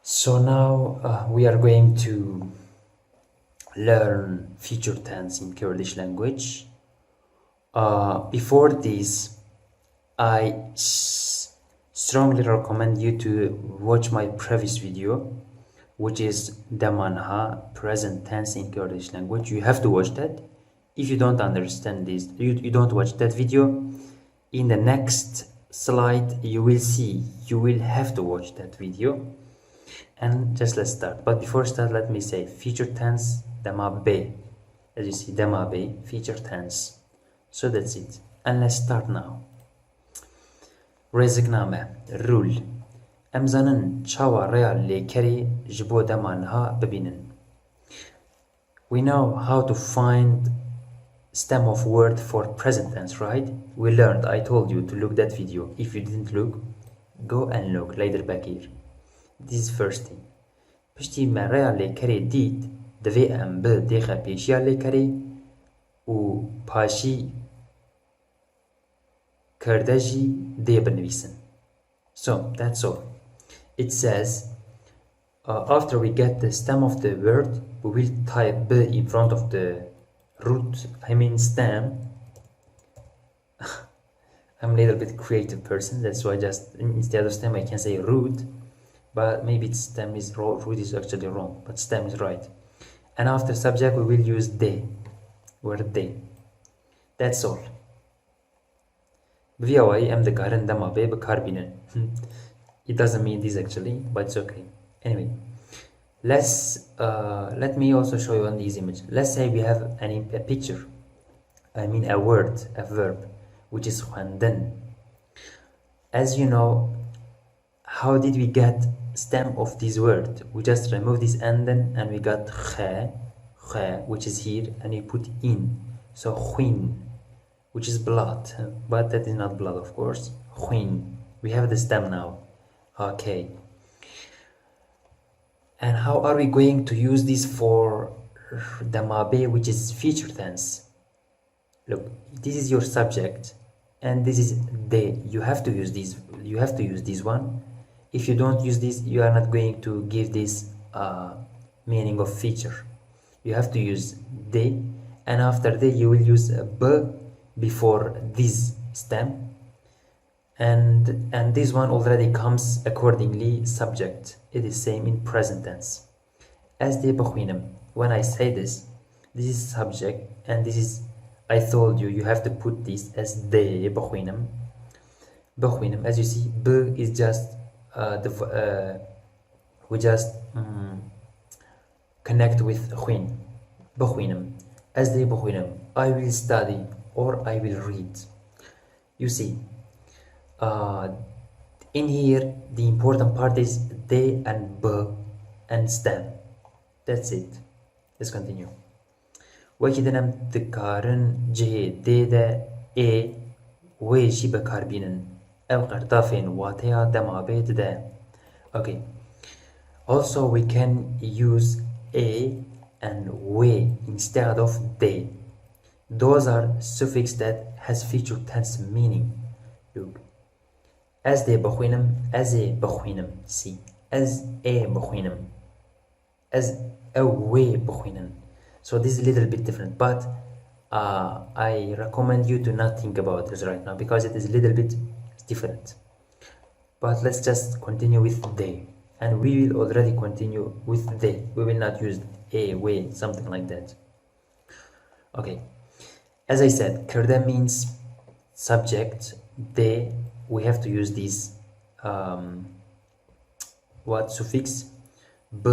So now we are going to learn future tense in Kurdish language. Before this, I strongly recommend you to watch my previous video, which is Dema, present tense in Kurdish language. You have to watch that. If you don't understand this, you don't watch that video, in the next slide you will see you will have to watch that video. And just let's start. But before start, let me say future tense Dema be. As you see, Dema be, future tense. So that's it. And let's start now. Rêzikname, rule. Em zanin çawa rêya lêkerê ji bo dema niha bibînin. We know how to find stem of word for present tense, right? We learned, I told you to look that video. If you didn't look, go and look later back here. This is first thing. Piştî me rêya lêkerê dît, divê em bi dixepêşiya lêkerê û paşî Kurda jî dê binivîsin. So that's all. It says after we get the stem of the word, we will type b in front of the root, I mean stem. I'm a little bit creative person, that's why just instead of stem I can say root, but maybe it's stem is wrong, root is actually wrong, but stem is right. And after subject we will use de, word de. That's all. It doesn't mean this actually, but it's okay. Anyway, let me also show you on this image. Let's say we have a picture, I mean a word, a verb, which is khwandin. As you know, how did we get stem of this word? We just remove this anden and we got khe, which is here, and we put in. So khwin, which is blood, but that is not blood, of course. Khwin. We have the stem now. Okay. And how are we going to use this for demabe, which is future tense? Look, this is your subject, and this is de. You have to use this. You have to use this one. If you don't use this, you are not going to give this meaning of feature. You have to use de, and after de you will use b before this stem, and this one already comes accordingly subject. It is same in present tense. As de bkhwinem. When I say this is subject, and this is, I told you, you have to put this as de bkhwinem. Bkhwinem, as you see, b is just we just connect with khwin. Bkhwinem. As de bkhwinem. I will study or I will read. You see, in here the important part is de and b and stem. That's it. Let's continue. وكذا تكارن جه de de e ويجي بكاربينن أو قرطافين واتيا دمابيت de. Okay. Also we can use a and we instead of de. Those are suffix that has future tense meaning. Look. As de bkhwinem, as a bkhwinem. See. As a bkhwinem. As a we bkhwinem. So this is a little bit different, but I recommend you to not think about this right now because it is a little bit different. But let's just continue with de, and we will already continue with de. We will not use a, we, something like that. Okay. As I said, Kurda means subject. De, we have to use this what suffix? B.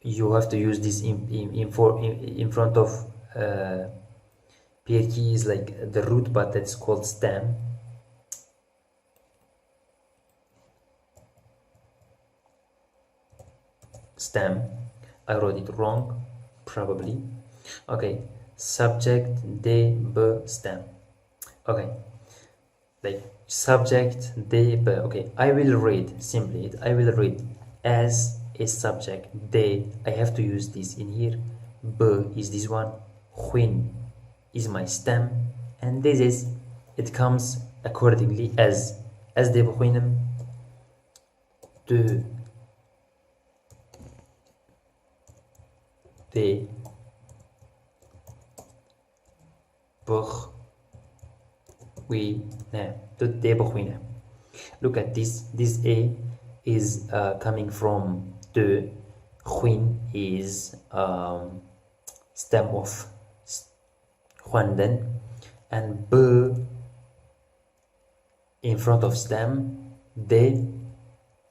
You have to use this in front of PRK is like the root, but that's called stem. Stem. I wrote it wrong, probably. Okay. Subject de b stem. Okay. Like subject de b. Okay. I will read simply. I will read as a subject de. I have to use this in here. B is this one. Khwin is my stem, and this is, it comes accordingly as de bkhwinem, de de بخوینه. Look at this a is coming from de. Khwin is stem of khwanden, and b in front of stem, de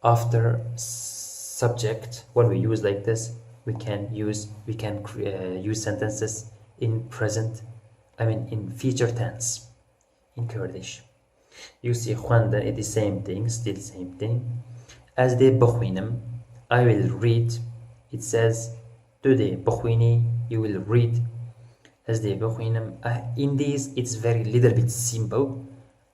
after subject. When we use like this, we can use sentences in present, in future tense in Kurdish. You see khwanden, it is same thing, still same thing. As de بخوینم, I will read. It says today بخوینی, you will read. As de بخوینم, in this it's very little bit simple.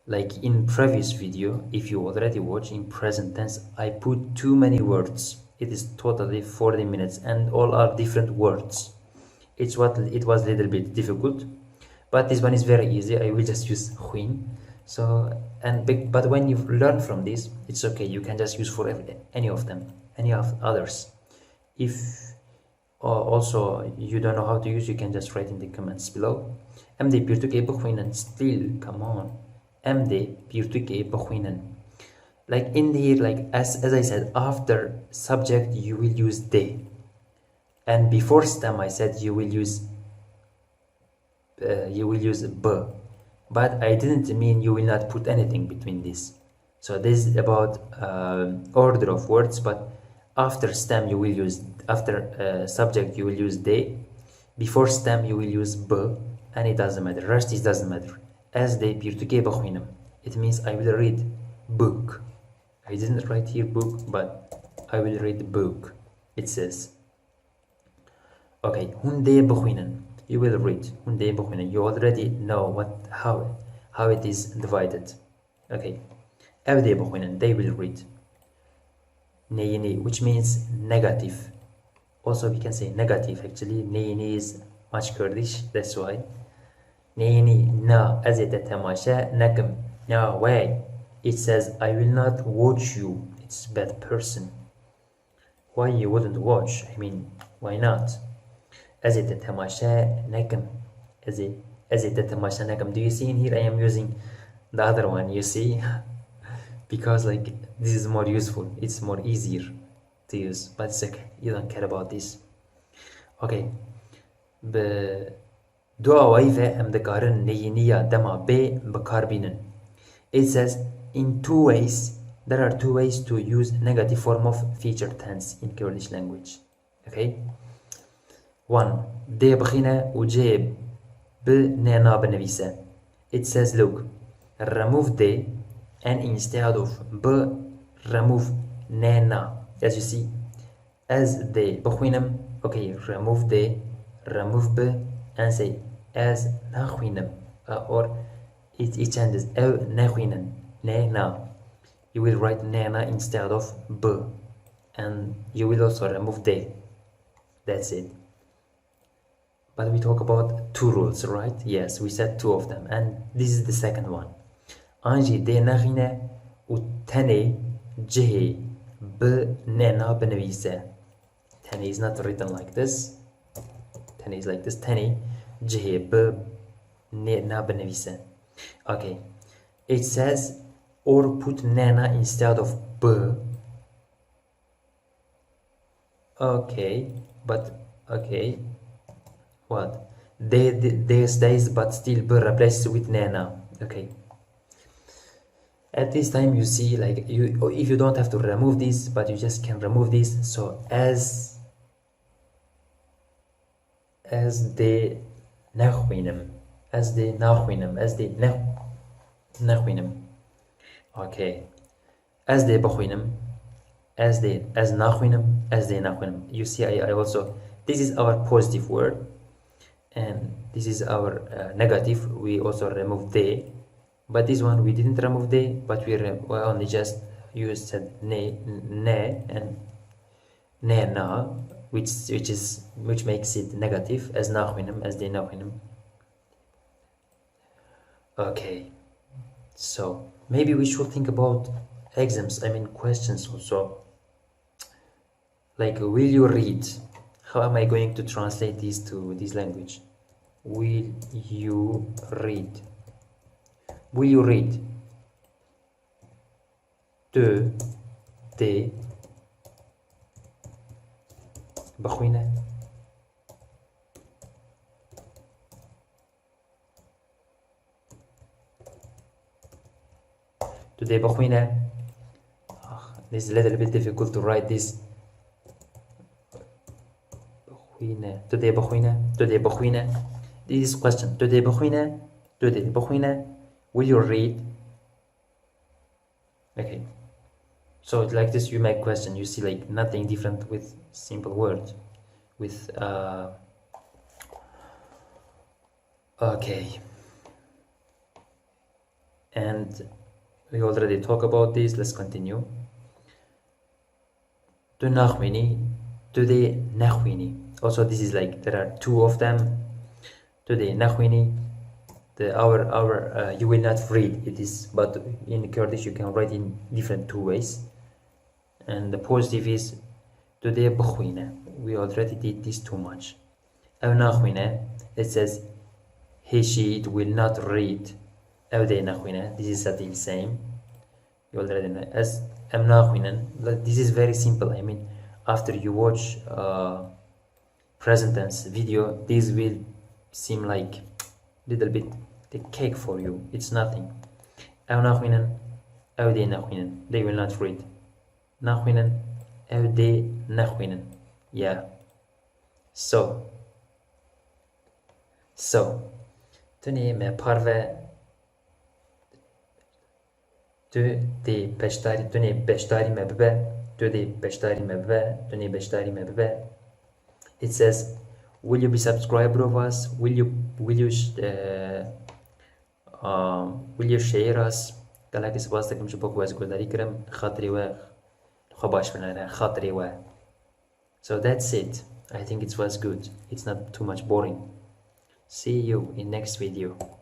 Like in previous video, if you already watched in present tense, I put too many words. It is totally 40 minutes and all are different words. It was a little bit difficult, but this one is very easy. I will just use khwin. So, but when you learn from this, it's okay. You can just use for any of them, any of others. If also you don't know how to use, you can just write in the comments below. MD Pirtuke بخوینن, still, come on. MD Pirtuke بخوینن. Like in here, like as I said, after subject you will use de, and before stem I said you will use b. But I didn't mean you will not put anything between this. So this is about order of words, but after stem you will use, after subject you will use de, before stem you will use b, and it doesn't matter. Rest it doesn't matter. As de Pirtuke بخوینم, it means I will read book. I didn't write here book, but I will read book. It says. Okay, hunde بخوینن. You will read. Hunde بخوینن. You already know how it is divided. Okay. Evde بخوینن. They will read. Neyini, which means negative. Also we can say negative actually. Neyini is much Kurdish, that's why. Neyini na azete tamasha nakum. No way. It says I will not watch you. It's bad person. Why you wouldn't watch? I mean, why not? Azete tamasha nakum. Azete tamasha nakum. Do you see in here I am using the other one, you see? Because like this is more useful, it's more easier to use, but it's okay, you don't care about this. Okay. Dua waive am dekarin neyiniya dema be bekarbinen. It says in two ways, there are two ways to use negative form of future tense in Kurdish language. Okay. One, de بخينه وجه بنينا بنويسه. It says look, remove de, and instead of b, remove nena. As you see, as de بخوینم, okay, remove de, remove b, and say as نخوینم, or it changes نخوینن, nena. You will write nena instead of b, and you will also remove de. That's it. But we talk about two rules, right? Yes, we said two of them, and this is the second one. Anji de naghine u tene jehe b nena benevise. Tene is not written like this. Tene is like this. Tene jehe b nena benevise. Okay. It says or put nena instead of b. Okay, but okay. What? They stays, but still b replaced with nena. Okay. At this time you see, like, if you don't have to remove this, but you just can remove this. So as the nachwinem, as the nachwinem, as the nachwinem. Okay. As the bachwinem, as nachwinem, as the nachwinem. You see, I also, this is our positive word, and this is our negative. We also remove the. But this one we didn't remove the, but we only just used ne and ne na, which makes it negative, as nachwinem, as the nachwinem. Okay, so maybe we should think about exams. I mean questions also. Like, will you read? How am I going to translate these to this language? Will you read? Will you read? De بخوينه. Today بخوينه. This is a little bit difficult to write this. Today بخوينه. This is question. Today بخوينه. Will you read? Okay. So like this, you make question. You see like nothing different with simple words. With okay. And we already talk about this. Let's continue. Today نخويني. Also, this is like there are two of them. Today نخويني. You will not read it is, but in Kurdish you can write in different two ways. And the positive is today بخوينه. We already did this too much. أو نخوينه. It says she will not read. أو دي نخوينه. This is something same. You already know. As أم نخوينه. This is very simple. I mean, after you watch present tense video, this will seem like little bit the cake for you. It's nothing. أو نخوينن. أو دي نخوينن. They will not read. نخوينن. أو دي نخوينن. Yeah. So. توني ما بارفه. توني بشتاری ما ببه. توني بشتاری ما ببه. It says, will you be subscriber of us? Will you share us? Gelek سپاس دکم شو بکو از گلداری کرم خاطری و خباش بناره خاطری و. So that's it. I think it was good. It's not too much boring. See you in next video.